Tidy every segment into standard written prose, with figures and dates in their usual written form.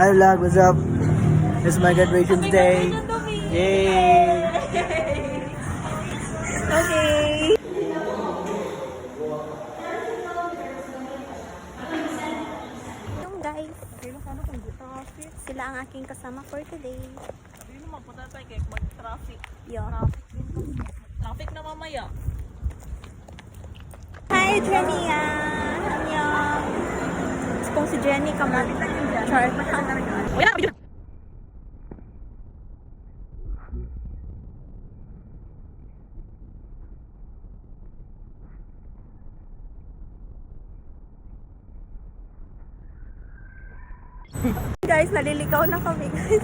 Hi vlog, what's up? It's my graduation day. Yay! Okay. Yung guys, sila ang aking kasama for today. Hindi naman punta tayo kaya mag-traffic. Yo. Traffic na mamaya. Hi, Jenny! Annyeong! Kung si Jenny ka mo. Char. Uy, na! Video na! Guys, naliligaw na kami, guys.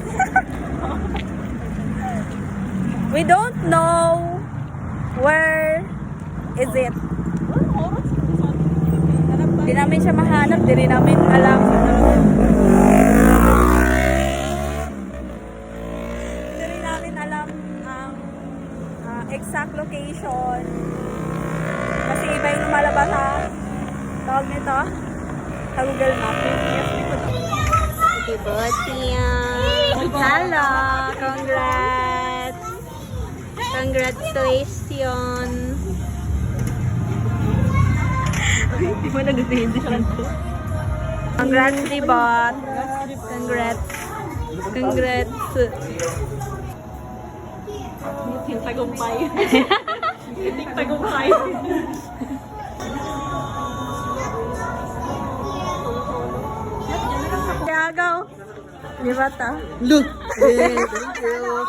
We don't know where is it. Di namin siya mahanap, di rin namin alam. Di rin namin alam ang exact location. Kasi iba yung lumalabas sa tawag nito, sa Google Maps. Hello! Congrats! Congratulations! Hindi mo nag-hindi siya kanto. Congrats, Ribot! Congrats! Congrats! Yung tagumpay. Yung tagumpay. Yagaw! Di ba ta? Look! Hey, thank you!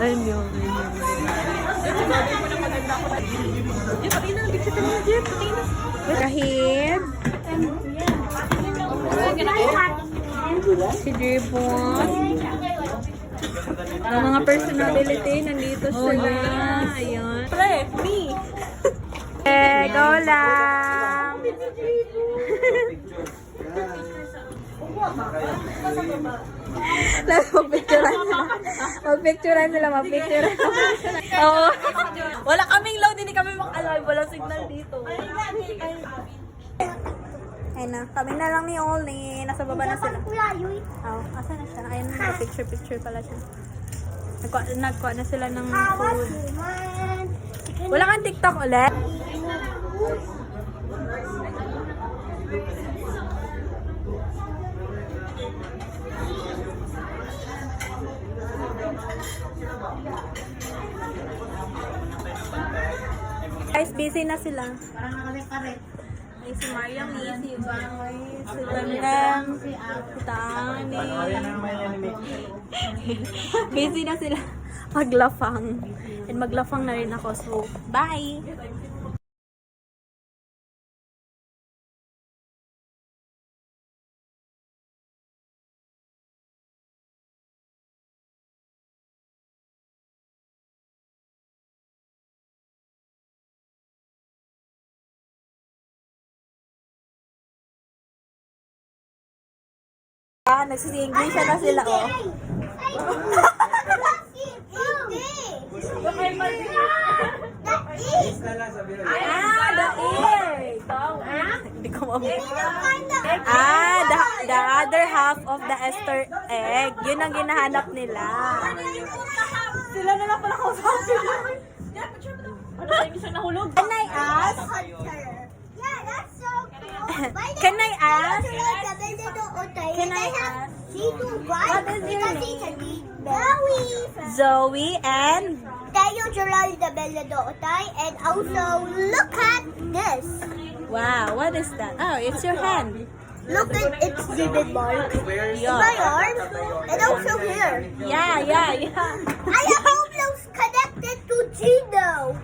Anyong. Jeff, pati na. Bigsa ka na, Jeff. Pati na. Kahit si Dribon. Ang mga personality, nandito sila. Ayun. Pre, me. Go lang! Tapos magpicturean sila. Magpicturean. Oo. Wala kaming load, hindi kami mag-alive. Walang signal dito. Ayun na, kami na lang ni Ollie. Nasa baba na sila. Oh, asa na siya? Ayun na, picture pala siya. Nagkuha na sila ng food. Wala kang TikTok ulit? Guys, busy na sila. Ay, si Mariam, si Bangoy, si Lemlem, si Tani. Busy na sila maglafang. And maglafang na rin ako. So, bye! Nagsisi-English na sila, oh. The ear. Hindi ko the other half of the Easter egg. Yun ang ginahanap nila. Sila na lang pala kausapin. Ano tayo isa nahulog? Can I ask? Can I ask? What is your name? Zoe and Tayo July the Bella Dootay, and also look at this. wow, what is that? Oh, it's your hand. Look at its vivid mark. Yeah. My arm, and also here. Yeah. I am almost connected to Gino.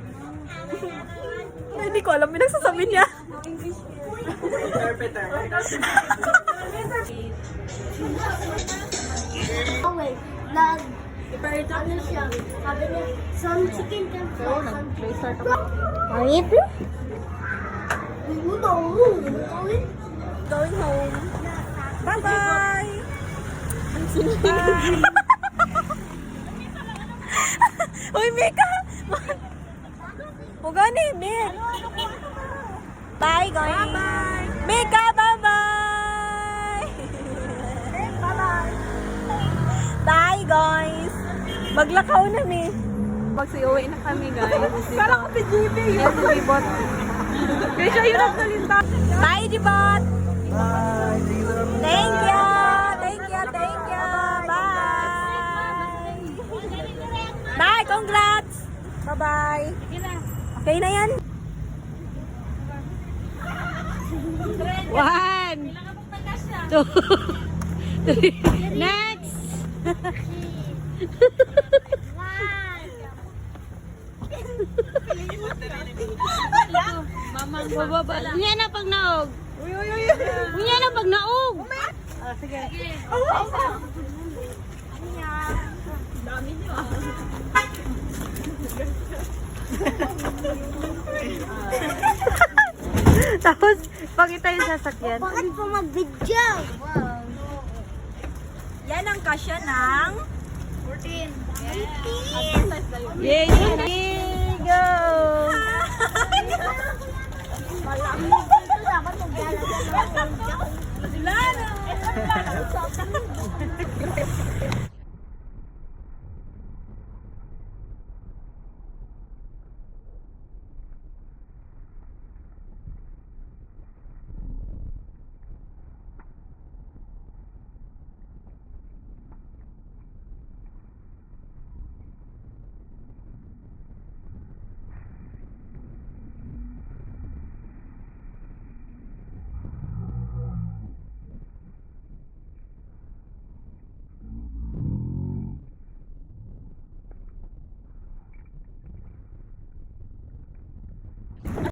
Hindi ko alam yung nagsasabi niya. Oh wait, ano siya? Sabi niya, some chicken can fly. Are you? No. going home. Bye-bye! Uy, Mika! Huwag ni, Mik! Bye, guys! Bye-bye! Mika, bye-bye! Bye-bye! Bye, guys! Maglakaw na, Mi. Magsiuwi na kami, guys. Kala ko si GB. Yes, si Jibot. Kaya siya yun ang salita. Bye, Jibot! Bye. Thank you! Thank you! Thank you! Bye! Bye! Congrats! Bye-bye! Okay na yan? 1 2 3 Next! Bababa. Unya na pag naog. Unya na pag naog. Sige. Dami niyo ah. Tapos, pakita yung sasakyan. Bakit po mag-video? Wow. Yan ang kasya ng 14. Yay! Go! Malaki.